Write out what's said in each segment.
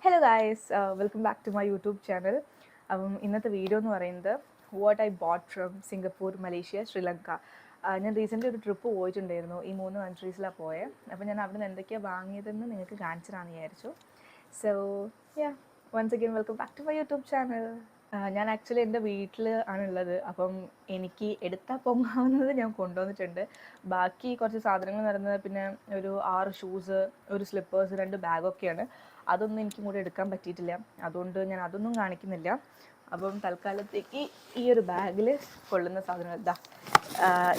Hello guys, welcome back to my YouTube channel. ഇന്നത്തെ video എന്ന് പറയുന്നത് what I bought from Singapore, Malaysia, Sri Lanka. ഞാൻ recently ഒരു trip പോയിട്ടുണ്ടായിരുന്നു. ഈ 3 കൺട്രീസിലാണ് പോയത്. അപ്പോൾ ഞാൻ അവിടെ നിന്ന് എന്തൊക്കെയാണ് വാങ്ങിയതെന്ന് നിങ്ങൾക്ക് കാണിച്ചു തരാമെന്ന് വിചാരിച്ചു. So once again welcome back to my YouTube channel. ഞാൻ ആക്ച്വലി എൻ്റെ വീട്ടിൽ ആണുള്ളത്. അപ്പം എനിക്ക് എടുത്താൽ പൊങ്ങാവുന്നത് ഞാൻ കൊണ്ടുവന്നിട്ടുണ്ട്. ബാക്കി കുറച്ച് സാധനങ്ങൾ നടന്നത് പിന്നെ ഒരു 6 ഷൂസ്, ഒരു സ്ലിപ്പേഴ്സ്, 2 ബാഗൊക്കെയാണ്. അതൊന്നും എനിക്കും കൂടെ എടുക്കാൻ പറ്റിയിട്ടില്ല. അതുകൊണ്ട് ഞാൻ അതൊന്നും കാണിക്കുന്നില്ല. അപ്പം തൽക്കാലത്തേക്ക് ഈ ഒരു ബാഗിൽ കൊള്ളുന്ന സാധനങ്ങൾ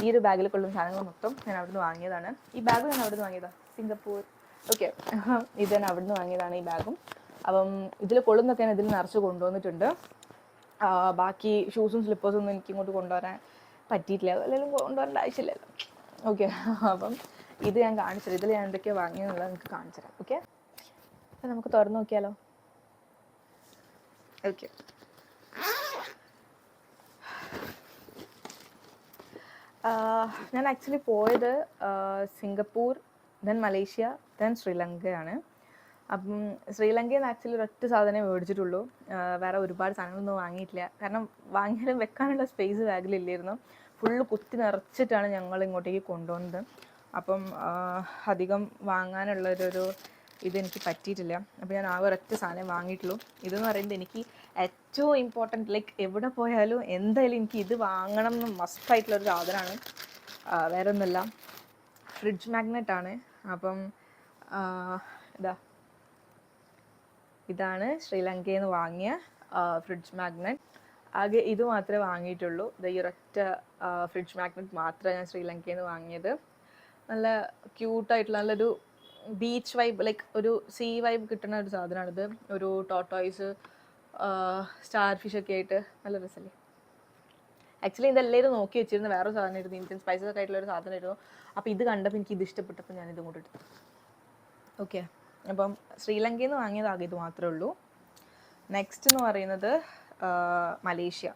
ഈ ഒരു ബാഗിൽ കൊള്ളുന്ന സാധനങ്ങൾ മൊത്തം ഞാൻ അവിടെ നിന്ന് വാങ്ങിയതാണ്. ഈ ബാഗ് ഞാൻ അവിടെ നിന്ന് വാങ്ങിയതാണ്, സിംഗപ്പൂർ. ഓക്കെ, ഇത് ഞാൻ അവിടെ നിന്ന് വാങ്ങിയതാണ് ഈ ബാഗും. അപ്പം ഇതിൽ കൊള്ളുന്നൊക്കെ ഞാൻ ഇതിൽ നിറച്ച് കൊണ്ടുവന്നിട്ടുണ്ട്. ബാക്കി ഷൂസും സ്ലിപ്പേഴ്സും ഒന്നും എനിക്ക് ഇങ്ങോട്ട് കൊണ്ടുവരാൻ പറ്റിയിട്ടില്ല. അല്ലെങ്കിൽ കൊണ്ടുവരേണ്ട ആവശ്യമില്ലല്ലോ. ഓക്കെ, അപ്പം ഇത് ഞാൻ കാണിച്ചത്, ഇതിൽ ഞാൻ എന്തൊക്കെയാണ് വാങ്ങിയെന്നുള്ളത് നിങ്ങൾക്ക് കാണിച്ചു തരാം. ഓക്കെ, അപ്പം നമുക്ക് തുറന്നു നോക്കിയാലോ. ഓക്കെ, ഞാൻ ആക്ച്വലി പോയത് സിംഗപ്പൂർ, ദെൻ മലേഷ്യ, ദെൻ ശ്രീലങ്കയാണ്. അപ്പം ശ്രീലങ്കയിൽ നിന്ന് ആക്ച്വലി ഒരൊറ്റ സാധനമേ മേടിച്ചിട്ടുള്ളൂ. വേറെ ഒരുപാട് സാധനങ്ങളൊന്നും വാങ്ങിയിട്ടില്ല. കാരണം വാങ്ങിയാലും വെക്കാനുള്ള സ്പേസ് ബാഗിലില്ലായിരുന്നു. ഫുള്ള് കുത്തി നിറച്ചിട്ടാണ് ഞങ്ങൾ ഇങ്ങോട്ടേക്ക് കൊണ്ടുവന്നത്. അപ്പം അധികം വാങ്ങാനുള്ളൊരു ഇതെനിക്ക് പറ്റിയിട്ടില്ല. അപ്പോൾ ഞാൻ ആകെ ഒരൊറ്റ സാധനം വാങ്ങിയിട്ടുള്ളൂ. ഇതെന്ന് പറയുന്നത് എനിക്ക് ഏറ്റവും ഇമ്പോർട്ടൻറ്റ്, ലൈക്ക് എവിടെ പോയാലും എന്തായാലും എനിക്ക് ഇത് വാങ്ങണം എന്ന് മസ്റ്റായിട്ടുള്ളൊരു സാധനമാണ്. വേറെ ഒന്നുമില്ല, ഫ്രിഡ്ജ് മാഗ്നറ്റാണ്. അപ്പം ഇതാണ് ശ്രീലങ്കയിൽ നിന്ന് വാങ്ങിയ ഫ്രിഡ്ജ് മാഗ്നറ്റ്. ആകെ ഇത് മാത്രമേ വാങ്ങിയിട്ടുള്ളൂ. ഈ ഒരൊറ്റ ഫ്രിഡ്ജ് മാഗ്നറ്റ് മാത്രമേ ഞാൻ ശ്രീലങ്കയിൽ നിന്ന് വാങ്ങിയത്. നല്ല ക്യൂട്ടായിട്ടുള്ള നല്ലൊരു ബീച്ച് വൈബ്, ലൈക്ക് ഒരു സീ വൈബ് കിട്ടുന്ന ഒരു സാധനമാണിത്. ഒരു ടോട്ടോയ്സ്, സ്റ്റാർ ഫിഷ് ഒക്കെ ആയിട്ട് നല്ല രസമല്ലേ. ആക്ച്വലി ഇതെല്ലാവരും നോക്കി വെച്ചിരുന്ന വേറൊരു സാധനമായിരുന്നു, ഇന്ത്യൻ സ്പൈസസ് ഒക്കെ ആയിട്ടുള്ളൊരു സാധനമായിരുന്നു. അപ്പോൾ ഇത് കണ്ടപ്പോൾ എനിക്ക് ഇത് ഇഷ്ടപ്പെട്ടപ്പോൾ ഞാൻ ഇതും കൂടെ എടുത്തു. ഓക്കെ, അപ്പം ശ്രീലങ്കയിൽ നിന്ന് വാങ്ങിയതാകെ ഇത് മാത്രമേ ഉള്ളൂ. നെക്സ്റ്റ് എന്ന് പറയുന്നത് Malaysia.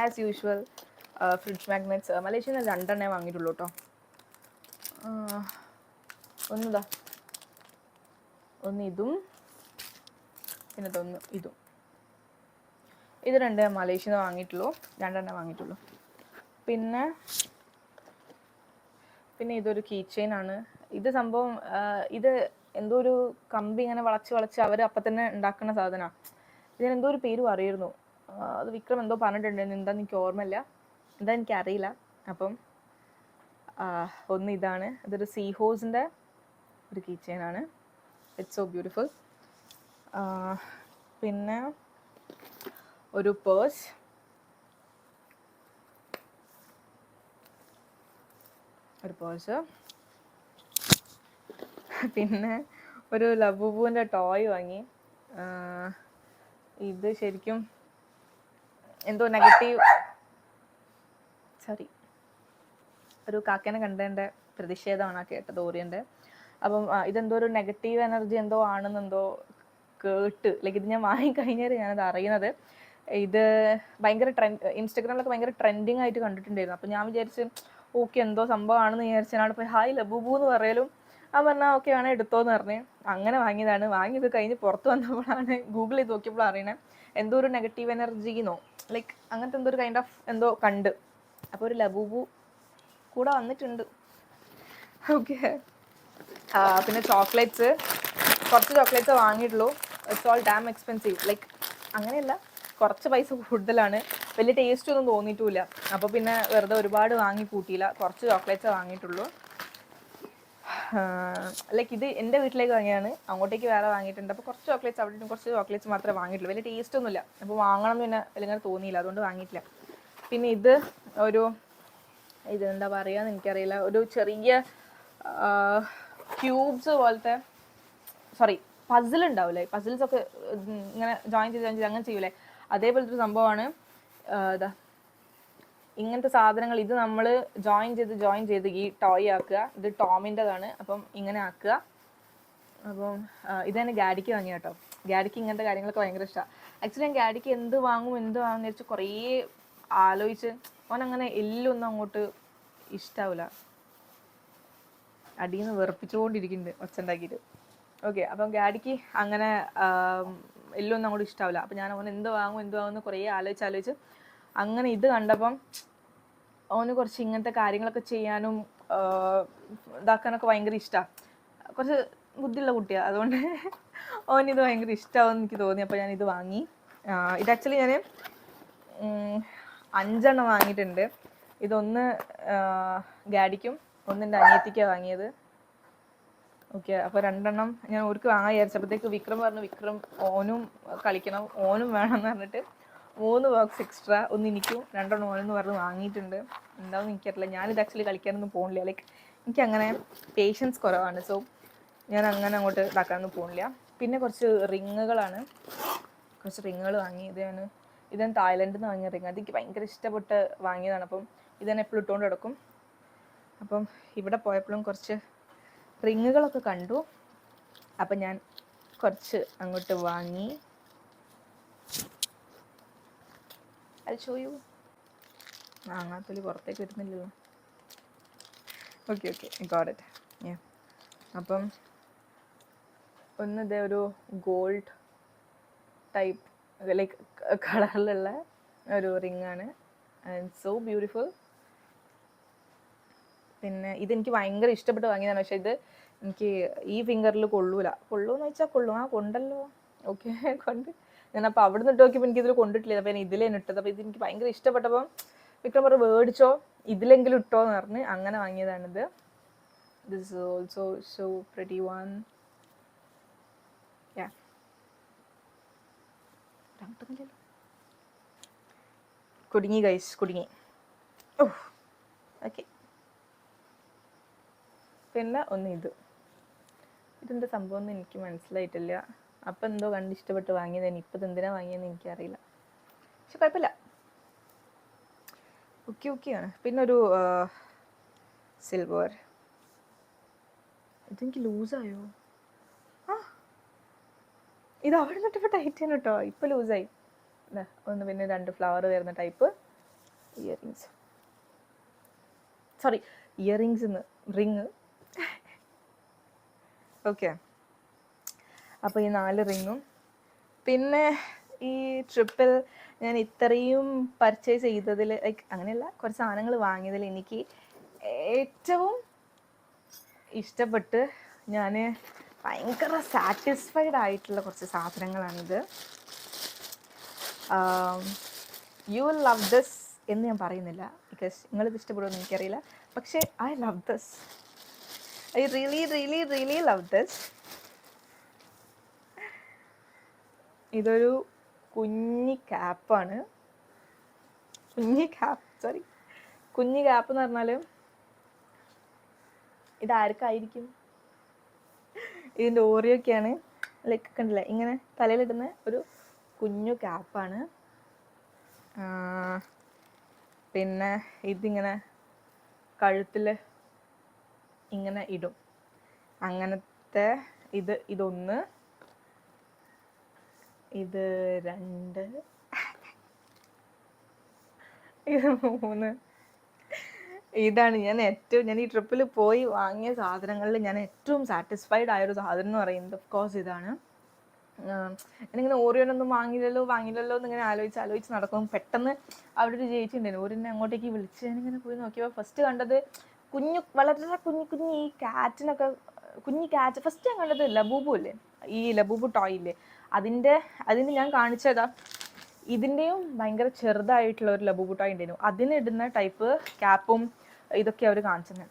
As usual fridge magnets മലേഷ്യയിൽ നിന്ന് 2 വാങ്ങിയിട്ടുള്ളൂ കേട്ടോ. ഒന്ന് ഇതും പിന്നെ ഇതും. ഇത് 2 മലേഷ്യയിൽ നിന്ന് വാങ്ങിയിട്ടുള്ളൂ, 2 വാങ്ങിയിട്ടുള്ളൂ. പിന്നെ ഇതൊരു കീ ചെയിൻ ആണ്. ഇത് സംഭവം ഇത് എന്തോ ഒരു കമ്പി ഇങ്ങനെ വളച്ച് അവർ അപ്പം തന്നെ ഉണ്ടാക്കുന്ന സാധനമാണ്. ഇതിനെന്തോ ഒരു പേര് അറിയായിരുന്നു. അത് വിക്രം എന്തോ പറഞ്ഞിട്ടുണ്ടായിരുന്നു, എന്താന്ന് എനിക്ക് ഓർമ്മയില്ല, എന്താ എനിക്കറിയില്ല. അപ്പം ഒന്ന് ഇതാണ്, ഇതൊരു സീ ഹോസിൻ്റെ ഒരു കീ ചെയിൻ ആണ്. It's so beautiful. പിന്നെ ഒരു പേഴ്സ്, പിന്നെ ഒരു ലബുബുവിൻ്റെ ടോയ് വാങ്ങി. ഇത് ശരിക്കും എന്തോ നെഗറ്റീവ്, ഒരു കാക്കേനെ കണ്ടതിൻ്റെ പ്രതിഷേധമാണ് ആ കേട്ടത്, ഓറിയൻ്റെ. അപ്പം ഇതെന്തോ ഒരു നെഗറ്റീവ് എനർജി എന്തോ ആണെന്നെന്തോ കേട്ട്, ലൈക്ക് ഇത് ഞാൻ വാങ്ങിക്കഴിഞ്ഞാൽ ഞാനത് അറിയുന്നത്. ഇത് ഭയങ്കര ഇൻസ്റ്റഗ്രാമിലൊക്കെ ഭയങ്കര ട്രെൻഡിങ് ആയിട്ട് കണ്ടിട്ടുണ്ടായിരുന്നു. അപ്പം ഞാൻ വിചാരിച്ച് ഓക്കെ എന്തോ സംഭവമാണെന്ന് വിചാരിച്ചാണ്. ഇപ്പോൾ ഹായ് ലബുബു എന്ന് പറയലും ആ പറഞ്ഞാൽ ഓക്കെ വേണേൽ എടുത്തോന്ന് പറഞ്ഞ് അങ്ങനെ വാങ്ങിയതാണ്. വാങ്ങിയത് കഴിഞ്ഞ് പുറത്ത് വന്നപ്പോഴാണ് ഗൂഗിൾ ചെയ്ത് നോക്കിയപ്പോൾ അറിയണേ എന്തോ ഒരു നെഗറ്റീവ് എനർജിന്നോ ലൈക്ക് അങ്ങനത്തെ എന്തോ ഒരു കൈൻഡ് ഓഫ് എന്തോ കണ്ട്. അപ്പോൾ ഒരു ലബുബു കൂടെ വന്നിട്ടുണ്ട്. ഓക്കെ, പിന്നെ ചോക്ലേറ്റ്സ്, കുറച്ച് ചോക്ലേറ്റ്സ് വാങ്ങിയിട്ടുള്ളൂ. It's all damn expensive, like അങ്ങനെയല്ല, കുറച്ച് പൈസ കൂടുതലാണ്. വലിയ ടേസ്റ്റ് ഒന്നും തോന്നിയിട്ടുമില്ല. അപ്പോൾ പിന്നെ വെറുതെ ഒരുപാട് വാങ്ങി കൂട്ടിയില്ല, കുറച്ച് ചോക്ലേറ്റ്സ് വാങ്ങിയിട്ടുള്ളൂ. ലൈക്ക് ഇത് എൻ്റെ വീട്ടിലേക്ക് വാങ്ങിയാണ്, അങ്ങോട്ടേക്ക് വേറെ വാങ്ങിയിട്ടുണ്ട്. അപ്പോൾ കുറച്ച് ചോക്ലേറ്റ്സ് അവിടെ കുറച്ച് ചോക്ലേറ്റ്സ് മാത്രമേ വാങ്ങിയിട്ടുള്ളൂ. വലിയ ടേസ്റ്റ് ഒന്നുമില്ല, അപ്പോൾ വാങ്ങണം എന്ന് പിന്നെ വലിയ തോന്നിയില്ല, അതുകൊണ്ട് വാങ്ങിയിട്ടില്ല. പിന്നെ ഇത് എന്താ പറയുകയെന്ന് എനിക്കറിയില്ല, ഒരു ചെറിയ ക്യൂബ്സ് പോലത്തെ, പസിൽ ഉണ്ടാവില്ലേ, പസിൽസൊക്കെ ഇങ്ങനെ ജോയിൻ ചെയ്ത് അങ്ങനെ ചെയ്യൂലേ, അതേപോലത്തെ ഒരു സംഭവമാണ്. ഇങ്ങനത്തെ സാധനങ്ങൾ ഇത് നമ്മൾ ജോയിൻ ചെയ്ത് ഈ ടോയ് ആക്കുക. ഇത് ടോമിൻ്റെതാണ്, അപ്പം ഇങ്ങനെ ആക്കുക. അപ്പം ഇതെന്നെ ഗാഡിക്ക് വാങ്ങിയ കേട്ടോ. ഗാഡിക്ക് ഇങ്ങനത്തെ കാര്യങ്ങളൊക്കെ ഭയങ്കര ഇഷ്ടമാണ്. ആക്ച്വലി ഞാൻ ഗാഡിക്ക് എന്ത് വാങ്ങുമെന്ന് വെച്ച് കുറേ ആലോചിച്ച് അവനങ്ങനെ എല്ലൊന്നും അങ്ങോട്ട് ഇഷ്ടാവില്ല. അടിയിൽ നിന്ന് വെറുപ്പിച്ചുകൊണ്ടിരിക്കുന്നുണ്ട് ഒച്ച ഉണ്ടാക്കിയിട്ട്. ഓക്കെ. അപ്പം ഡാഡിക്ക് അങ്ങനെ എല്ലാം ഒന്നും അങ്ങോട്ട് ഇഷ്ടാവില്ല. അപ്പം ഞാൻ അവൻ എന്ത് വാങ്ങുമെന്ന് കുറേ ആലോചിച്ച് അങ്ങനെ ഇത് കണ്ടപ്പം അവന് കുറച്ച് ഇങ്ങനത്തെ കാര്യങ്ങളൊക്കെ ചെയ്യാനും ഇതാക്കാനൊക്കെ ഭയങ്കര ഇഷ്ടമാണ്. കുറച്ച് ബുദ്ധിയുള്ള കുട്ടിയാണ്. അതുകൊണ്ട് അവനിത് ഭയങ്കര ഇഷ്ടമാവെന്ന് എനിക്ക് തോന്നി. അപ്പോൾ ഞാനിത് വാങ്ങി. ഇത് ആക്ച്വലി ഞാൻ 5 എണ്ണം വാങ്ങിയിട്ടുണ്ട്. ഇതൊന്ന് ഡാഡിക്കും ഒന്നെൻ്റെ അനിയത്തിക്കാണ് വാങ്ങിയത്. ഓക്കെ. അപ്പോൾ 2 എണ്ണം ഞാൻ ഓർക്ക് വാങ്ങാൻ വിചാരിച്ചപ്പോഴത്തേക്ക് വിക്രം പറഞ്ഞു വിക്രം ഓനും കളിക്കണം, ഓനും വേണമെന്ന് പറഞ്ഞിട്ട് 3 ബോക്സ് എക്സ്ട്രാ, ഒന്ന് എനിക്കും 2 എണ്ണം ഓനെന്ന് പറഞ്ഞ് വാങ്ങിയിട്ടുണ്ട്. എന്താണെന്ന് എനിക്കറിയില്ല. ഞാനിത് ആക്ച്വലി കളിക്കാനൊന്നും പോകുന്നില്ല. ലൈക്ക് എനിക്കങ്ങനെ പേഷ്യൻസ് കുറവാണ്. സോ ഞാൻ അങ്ങനെ അങ്ങോട്ട് ഇതാക്കാനൊന്നും പോകുന്നില്ല. പിന്നെ കുറച്ച് റിങ്ങുകളാണ്. കുറച്ച് റിങ്ങുകൾ വാങ്ങി. ഇതാണ് തായ്ലൻഡിൽ നിന്ന് വാങ്ങിയ റിങ്. അതെനിക്ക് ഭയങ്കര ഇഷ്ടപ്പെട്ട് വാങ്ങിയതാണ്. അപ്പം ഇതന്നെ എപ്പോഴും ഇട്ടുകൊണ്ട് കിടക്കും. അപ്പം ഇവിടെ പോയപ്പോഴും കുറച്ച് റിങ്ങുകളൊക്കെ കണ്ടു. അപ്പം ഞാൻ കുറച്ച് അങ്ങോട്ട് വാങ്ങി. അത് ഷോയു അങ്ങനത്തെ പുറത്തേക്ക് വരുന്നില്ലല്ലോ. Okay got it. അപ്പം ഇതേ ഒരു ഗോൾഡ് ടൈപ്പ് ലൈക്ക് കളറിലുള്ള ഒരു റിങ്ങാണ്. And so beautiful. പിന്നെ ഇതെനിക്ക് ഭയങ്കര ഇഷ്ടപ്പെട്ട് വാങ്ങിയതാണ്. പക്ഷേ ഇത് എനിക്ക് ഈ ഫിംഗറിൽ കൊള്ളൂന്ന് വെച്ചാൽ കൊള്ളും. കൊണ്ടല്ലോ. ഓക്കെ കൊണ്ട് ഞാനപ്പോൾ അവിടെ നിന്ന് ഇട്ട് നോക്കിയപ്പോൾ എനിക്കിതിൽ കൊണ്ടിട്ടില്ല. അപ്പോൾ ഞാൻ ഇതിലേന് ഇട്ടത്. അപ്പോൾ ഇതെനിക്ക് ഭയങ്കര ഇഷ്ടപ്പെട്ടപ്പോൾ വിക്രം പറഞ്ഞു മേടിച്ചോ, ഇതിലെങ്കിലും ഇട്ടോ എന്ന് പറഞ്ഞ് അങ്ങനെ വാങ്ങിയതാണിത്. This is also so pretty one. കുടുങ്ങി ഗൈസ്, കുടുങ്ങി. ഓക്കെ. പിന്നെ ഒന്ന് ഇതെന്താ സംഭവം എന്ന് എനിക്ക് മനസ്സിലായിട്ടില്ല. അപ്പം എന്തോ കണ്ട് ഇഷ്ടപ്പെട്ട് വാങ്ങിയതാണ്. ഇപ്പം ഇതെന്തിനാ വാങ്ങിയതെന്ന് എനിക്കറിയില്ല. പക്ഷെ കുഴപ്പമില്ല, ഓക്കെയാണ്. പിന്നെ ഒരു സിൽവർ. ഇതെനിക്ക് ലൂസായോ? ഇത് അവിടെ നിന്നിട്ടിപ്പോൾ ടൈറ്റ് ആണ് കേട്ടോ. ഇപ്പം ലൂസായി. ഒന്ന് പിന്നെ 2 ഫ്ലവർ വരുന്ന type earrings. Sorry, earrings ring. Okay. അപ്പോൾ ഈ 4 റിങ്ങും. പിന്നെ ഈ ട്രിപ്പിൽ ഞാൻ ഇത്രയും പർച്ചേസ് ചെയ്തതിൽ ലൈക്ക് അങ്ങനെയല്ല, കുറച്ച് സാധനങ്ങൾ വാങ്ങിയതിൽ എനിക്ക് ഏറ്റവും ഇഷ്ടപ്പെട്ട് ഞാൻ ഭയങ്കര സാറ്റിസ്ഫൈഡ് ആയിട്ടുള്ള കുറച്ച് സാധനങ്ങളാണിത്. യു വിൽ ലവ് ദിസ് എന്ന് ഞാൻ പറയുന്നില്ല, ബിക്കോസ് നിങ്ങളിത് ഇഷ്ടപ്പെടുമെന്ന് എനിക്കറിയില്ല. പക്ഷേ I love this. I really love this. ഇതൊരു കുഞ്ഞി ക്യാപ്പാണ്. കുഞ്ഞി ക്യാപ്പ് എന്ന് പറഞ്ഞാൽ ഇതാർക്കായിരിക്കും? ഇതിൻ്റെ ഓറിയൊക്കെയാണ്. ലൈക്ക് കണ്ടില്ലേ, ഇങ്ങനെ തലയിലിടുന്ന ഒരു കുഞ്ഞു ക്യാപ്പാണ്. പിന്നെ ഇതിങ്ങനെ കഴുത്തിൽ ഇങ്ങനെ ഇടും. അങ്ങനത്തെ ഇതൊന്ന്, ഇത് 2, ഇത് 3. ഇതാണ് ഞാൻ ഈ ട്രിപ്പിൽ പോയി വാങ്ങിയ സാധനങ്ങളിൽ ഞാൻ ഏറ്റവും സാറ്റിസ്ഫൈഡ് ആയൊരു സാധനം എന്ന് പറയുന്നത് ഓഫ് കോഴ്സ് ഇതാണ്. ഞാനിങ്ങനെ ഓറിയോനൊന്നും വാങ്ങിയില്ലല്ലോ എന്നിങ്ങനെ ആലോചിച്ച് നടക്കും. പെട്ടെന്ന് അവിടെ ഒരു ചേച്ചി ഉണ്ടായിരുന്നു. ഓരിനെ അങ്ങോട്ടേക്ക് വിളിച്ച് ഞാനിങ്ങനെ പോയി നോക്കിയപ്പോൾ ഫസ്റ്റ് കണ്ടത് വളരെ കുഞ്ഞു ഈ കാറ്റിനൊക്കെ കുഞ്ഞി കാറ്റ്. ഫസ്റ്റ് ഞാൻ കണ്ടത് ലബൂബു ഇല്ലേ, ഈ ലബൂബു ടോയ് ഇല്ലേ, അതിൻ്റെ ഞാൻ കാണിച്ചതാ. ഇതിൻ്റെയും ഭയങ്കര ചെറുതായിട്ടുള്ള ഒരു ലബൂബു ടോയ് ഉണ്ടായിരുന്നു. അതിനിടുന്ന ടൈപ്പ് ക്യാപ്പും ഇതൊക്കെ അവർ കാണിച്ചത്.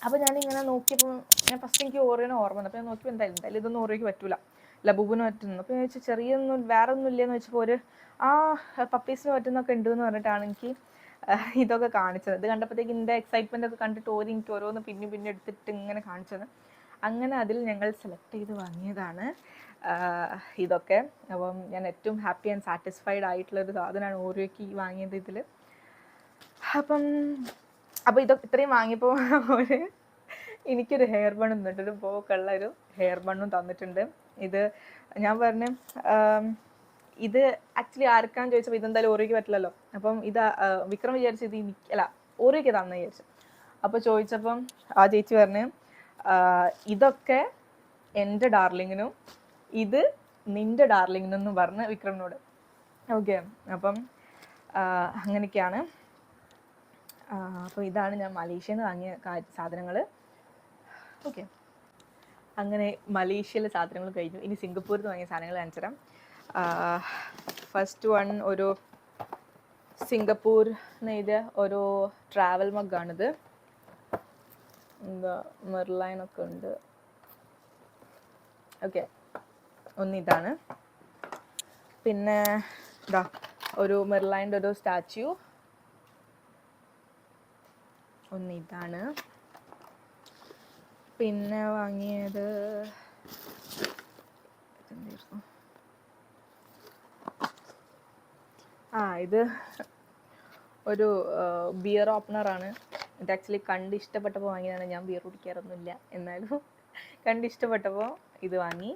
അപ്പോൾ ഞാനിങ്ങനെ നോക്കിയപ്പോൾ ഫസ്റ്റ് എനിക്ക് ഓറിയോനെ ഓർമ്മ വന്നു. അപ്പോൾ ഞാൻ നോക്കിയപ്പോൾ എന്തായാലും ഇതൊന്നും ഓറിയോക്ക് പറ്റൂല, ലബൂബിന് പറ്റുന്നു. അപ്പോൾ ഞാൻ ചോദിച്ചാൽ ചെറിയൊന്നും വേറെ ഒന്നും ഇല്ലയെന്ന് വെച്ചപ്പോൾ ഒരു പപ്പീസിന് പറ്റുന്നൊക്കെ ഉണ്ടെന്ന് പറഞ്ഞിട്ടാണ് എനിക്ക് ഇതൊക്കെ കാണിച്ചത്. ഇത് കണ്ടപ്പോഴത്തേക്ക് എൻ്റെ എക്സൈറ്റ്മെൻ്റ് ഒക്കെ കണ്ടിട്ട് എനിക്ക് ഓരോന്ന് പിന്നെ എടുത്തിട്ട് ഇങ്ങനെ കാണിച്ചത്. അങ്ങനെ അതിൽ ഞങ്ങൾ സെലക്ട് ചെയ്ത് വാങ്ങിയതാണ് ഇതൊക്കെ. അപ്പം ഞാൻ ഏറ്റവും ഹാപ്പി ആൻഡ് സാറ്റിസ്ഫൈഡ് ആയിട്ടുള്ളൊരു സാധനമാണ് ഓറിയോക്ക് വാങ്ങിയത് ഇതിൽ. അപ്പോൾ ഇതൊക്കെ ഇത്രയും വാങ്ങിയപ്പോൾ എനിക്കൊരു ഹെയർ ബൺ തന്നിട്ട്, ഒരു പോക്കുള്ള ഒരു ഹെയർ ബണ്ണും തന്നിട്ടുണ്ട്. ഇത് ഞാൻ പറഞ്ഞു ഇത് ആക്ച്വലി ആർക്കാന്ന് ചോദിച്ചപ്പോൾ ഇതെന്തായാലും ഓറിയോക്ക് പറ്റില്ലല്ലോ. അപ്പം ഇത് വിക്രം വിചാരിച്ചു ഇത് ഓറിയോക്ക് തന്നു വിചാരിച്ചു. അപ്പോൾ ചോദിച്ചപ്പം ആ ചേച്ചി പറഞ്ഞു ഇതൊക്കെ എൻ്റെ ഡാർലിങ്ങിനും ഇത് നിൻ്റെ ഡാർലിങ്ങിനെന്നും പറഞ്ഞ് വിക്രമിനോട്. ഓക്കെ, അപ്പം അങ്ങനെയൊക്കെയാണ്. അപ്പോൾ ഇതാണ് ഞാൻ മലേഷ്യയിൽ നിന്ന് വാങ്ങിയ സാധനങ്ങൾ. ഓക്കെ, അങ്ങനെ മലേഷ്യയിലെ സാധനങ്ങൾ കഴിഞ്ഞു. ഇനി സിംഗപ്പൂരിൽ നിന്ന് വാങ്ങിയ സാധനങ്ങൾ കാണിച്ചു തരാം. ഫസ്റ്റ് വൺ ഒരു സിംഗപ്പൂർ നെയ്ത ഒരു ട്രാവൽ മഗ്ഗാണിത്. എന്താ മെർലൈനൊക്കെ ഉണ്ട്. ഓക്കെ, ഒന്നിതാണ്. പിന്നെ ഇതാ ഒരു മെർലൈൻ്റെ ഒരു സ്റ്റാച്യു, ഒന്നിതാണ്. പിന്നെ വാങ്ങിയത് ഇത് ഒരു ബിയർ ഓപ്പണറാണ്. ഇത് ആക്ച്വലി കണ്ട് ഇഷ്ടപ്പെട്ടപ്പോൾ വാങ്ങിയതാണ്. ഞാൻ ബിയർ കുടിക്കാറൊന്നുമില്ല, എന്നാലും കണ്ട് ഇഷ്ടപ്പെട്ടപ്പോൾ ഇത് വാങ്ങി.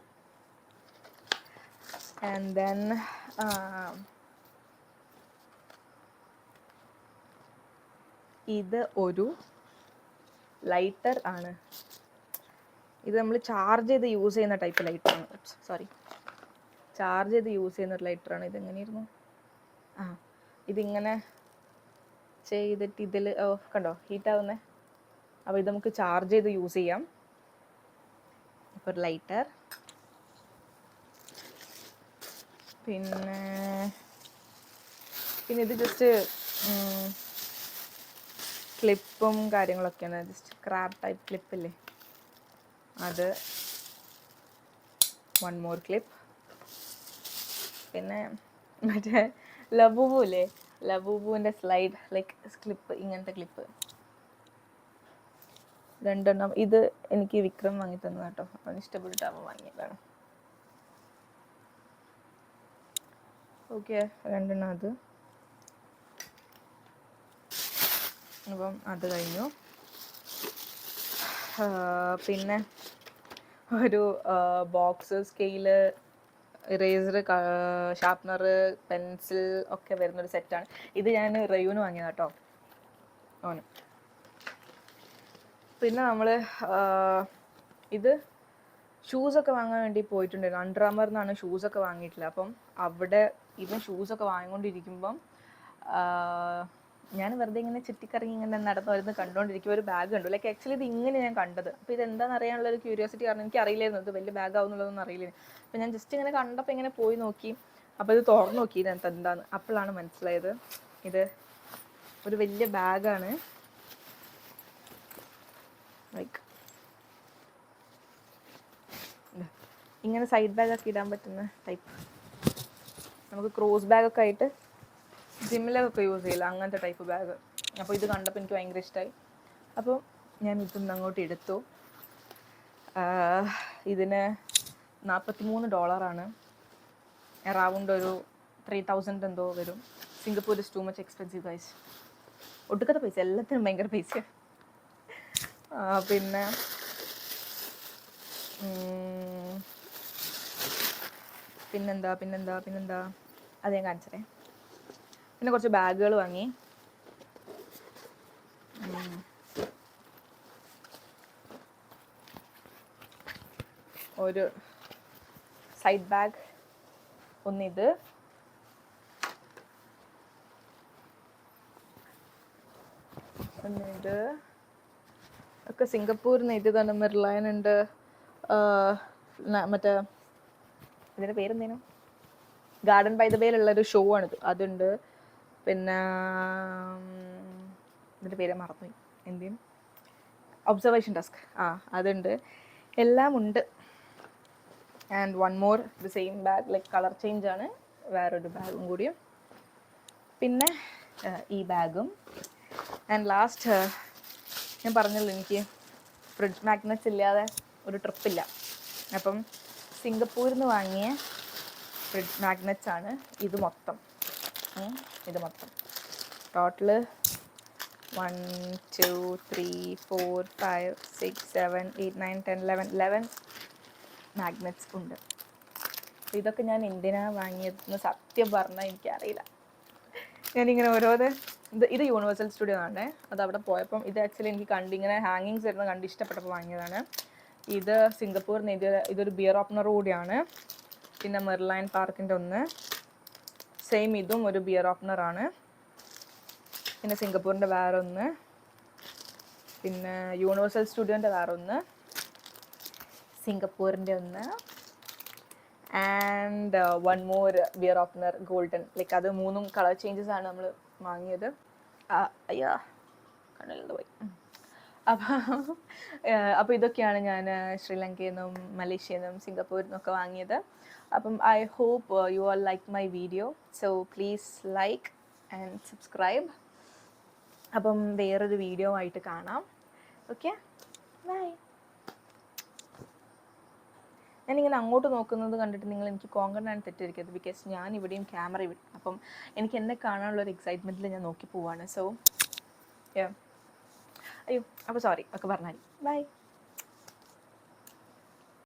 ആൻഡ് ദെൻ ഇത് ഒരു ലൈറ്റർ ആണ്. ഇത് നമ്മൾ ചാർജ് ചെയ്ത് യൂസ് ചെയ്യുന്ന ടൈപ്പ് ലൈറ്ററാണ്. സോറി, ചാർജ് ചെയ്ത് യൂസ് ചെയ്യുന്ന ഒരു ലൈറ്ററാണ്. ഇതെങ്ങനെയായിരുന്നു? ഇതിങ്ങനെ ചെയ്തിട്ട് ഇതിൽ കണ്ടോ ഹീറ്റാവുന്നേ. അപ്പോൾ ഇത് നമുക്ക് ചാർജ് ചെയ്ത് യൂസ് ചെയ്യാം. ഇപ്പോൾ ഒരു ലൈറ്റർ. പിന്നെ ഇത് ജസ്റ്റ് ക്ലിപ്പും കാര്യങ്ങളൊക്കെയാണ്. ജസ്റ്റ് ക്രാബ് ടൈപ്പ് ക്ലിപ്പില്ലേ, അത്. One more clip. പിന്നെ മറ്റേ ലബൂബു ഇല്ലേ, ലബൂബുവിൻ്റെ സ്ലൈഡ് ലൈക്ക് ക്ലിപ്പ്, ഇങ്ങനത്തെ ക്ലിപ്പ് 2 എണ്ണം. ഇത് എനിക്ക് വിക്രം വാങ്ങി തന്നു കേട്ടോ, അവന് ഇഷ്ടപ്പെട്ടിട്ടാകുമ്പോൾ വാങ്ങിയതാണ്. ഓക്കെ, 2 എണ്ണം അത്. അപ്പം അത് കഴിഞ്ഞു. പിന്നെ ഒരു box, scale, eraser, sharpener, pencil ഒക്കെ വരുന്നൊരു സെറ്റാണ്. ഇത് ഞാൻ റയൂന് വാങ്ങിയത് കേട്ടോ, ഓന്. പിന്നെ നമ്മൾ ഇത് ഷൂസൊക്കെ വാങ്ങാൻ വേണ്ടി പോയിട്ടുണ്ടായിരുന്നു. അണ്ടർ ആർമറിൽ നിന്നാണ് ഷൂസൊക്കെ വാങ്ങിയിട്ടില്ല. അപ്പം അവിടെ ഇവൻ ഷൂസൊക്കെ വാങ്ങിക്കൊണ്ടിരിക്കുമ്പം ഞാൻ വെറുതെ ഇങ്ങനെ ചുറ്റിക്കറങ്ങി ഇങ്ങനെ നടന്നു വരുന്നത് കണ്ടുകൊണ്ടിരിക്കും. ഒരു ബാഗ് കണ്ടു. ലൈക്ക് ആക്ച്വലി ഇത് ഇങ്ങനെ ഞാൻ കണ്ടത്. അപ്പോൾ ഇതെന്താണെന്ന് അറിയാനുള്ളൊരു ക്യൂരിയോസിറ്റി കാരണം എനിക്ക് അറിയില്ലായിരുന്നു ഇത് വലിയ ബാഗ് ആവുന്നുള്ളതൊന്നും അറിയില്ലായിരുന്നു. അപ്പോൾ ഞാൻ ജസ്റ്റ് ഇങ്ങനെ കണ്ടപ്പോൾ ഇങ്ങനെ പോയി നോക്കി. അപ്പോൾ ഇത് തുറന്നു നോക്കി ഇതിനകത്ത് എന്താന്ന്. അപ്പോഴാണ് മനസ്സിലായത് ഇത് ഒരു വലിയ ബാഗാണ്. ലൈക്ക് ഇങ്ങനെ സൈഡ് ബാഗൊക്കെ ഇടാൻ പറ്റുന്ന ടൈപ്പ്. നമുക്ക് ക്രോസ് ബാഗൊക്കെ ആയിട്ട് ജിമ്മിലൊക്കെ യൂസ് ചെയ്യില്ല, അങ്ങനത്തെ ടൈപ്പ് ബാഗ്. അപ്പോൾ ഇത് കണ്ടപ്പോൾ എനിക്ക് ഭയങ്കര ഇഷ്ടമായി. അപ്പോൾ ഞാൻ ഇതൊന്ന് അങ്ങോട്ട് എടുത്തു. ഇതിന് $43. അറൗണ്ട് ഒരു 3000 എന്തോ വരും. Singapore is too much expensive guys. ഒടുക്കത്തെ പൈസ, എല്ലാത്തിനും ഭയങ്കര പൈസ. പിന്നെ പിന്നെന്താ അത് ഞാൻ കാണിച്ചേ. പിന്നെ കുറച്ച് ബാഗുകൾ വാങ്ങി. ഒരു സൈഡ് ബാഗ്, ഒന്നിത്, ഒന്നിത് ഒക്കെ സിംഗപ്പൂരിൽ നിന്ന്. ഇത് തന്നെ മെർലൈൻ ഉണ്ട്. മറ്റേ ഇതിൻ്റെ പേരെന്തേനും, ഗാർഡൻ ബൈ ദ ബേയിലുള്ളൊരു ഷോ ആണിത്, അതുണ്ട്. പിന്നെ ഇതിൻ്റെ പേര് മറന്നുപോയി, എന്തേനും ഒബ്സർവേഷൻ ഡെസ്ക്, അതുണ്ട്. എല്ലാം ഉണ്ട്. And one more the same bag, like colour change ആണ്, വേറൊരു ബാഗും കൂടിയും. പിന്നെ ഈ ബാഗും. ആൻഡ് ലാസ്റ്റ് ഞാൻ പറഞ്ഞല്ലോ എനിക്ക് ഫ്രിഡ്ജ് മാഗ്നറ്റ്സ് ഇല്ലാതെ ഒരു ട്രിപ്പില്ല. അപ്പം സിംഗപ്പൂരിൽ നിന്ന് വാങ്ങിയ ഫ്രിഡ്ജ് മാഗ്നറ്റ്സ് ആണ് ഇത് മൊത്തം. ടോട്ടല് 1 2 3 4 5 6 7 8 9 10 11 മാഗ്നറ്റ്സ് ഉണ്ട്. ഇതൊക്കെ ഞാൻ എന്തിനാ വാങ്ങിയതെന്ന് സത്യം പറഞ്ഞാൽ എനിക്കറിയില്ല. ഞാനിങ്ങനെ ഇത് യൂണിവേഴ്സൽ സ്റ്റുഡിയോ ആണേ. അത് അവിടെ പോയപ്പം ഇത് ആക്ച്വലി എനിക്ക് ഇങ്ങനെ ഹാങ്ങിങ്സ് വരുന്നത് കണ്ട് ഇഷ്ടപ്പെട്ടപ്പോൾ വാങ്ങിയതാണ്. ഇത് സിംഗപ്പൂരിന് ഇതൊരു ബിയർ ഓപ്പണർ കൂടിയാണ്. പിന്നെ മെർലൈൻ പാർക്കിൻ്റെ ഒന്ന്, സെയിം ഇതും ഒരു ബിയർ ഓപ്പണറാണ്. പിന്നെ സിംഗപ്പൂരിൻ്റെ വേറെ ഒന്ന്, പിന്നെ യൂണിവേഴ്സൽ സ്റ്റുഡിയോൻ്റെ വേറെ ഒന്ന്, സിംഗപ്പൂരിൻ്റെ ഒന്ന്, and one more beer opener golden. Like അത് 3 കളർ ചേഞ്ചസ് ആണ് നമ്മൾ വാങ്ങിയത്. അയ്യോ കണ്ണിലെന്ത് പോയി. അപ്പോൾ ഇതൊക്കെയാണ് ഞാൻ ശ്രീലങ്കയിൽ നിന്നും മലേഷ്യയിൽ നിന്നും സിംഗപ്പൂരിൽ നിന്നൊക്കെ വാങ്ങിയത്. അപ്പം I hope you all like my video. So please like and subscribe. അപ്പം വേറൊരു വീഡിയോ ആയിട്ട് കാണാം. Okay, bye. ഞാനിങ്ങനെ അങ്ങോട്ട് നോക്കുന്നത് കണ്ടിട്ട് നിങ്ങൾ എനിക്ക് കോങ്കണ്ണാണ് തെറ്റിരിക്കരുത്. ബിക്കോസ് ഞാൻ ഇവിടെയും ക്യാമറ വിടും. അപ്പം എനിക്ക് എന്നെ കാണാനുള്ളൊരു എക്സൈറ്റ്മെൻറ്റിൽ ഞാൻ നോക്കി പോവാണ്. സോ അയ്യോ അപ്പോൾ സോറി ഒക്കെ പറഞ്ഞാൽ ബൈ.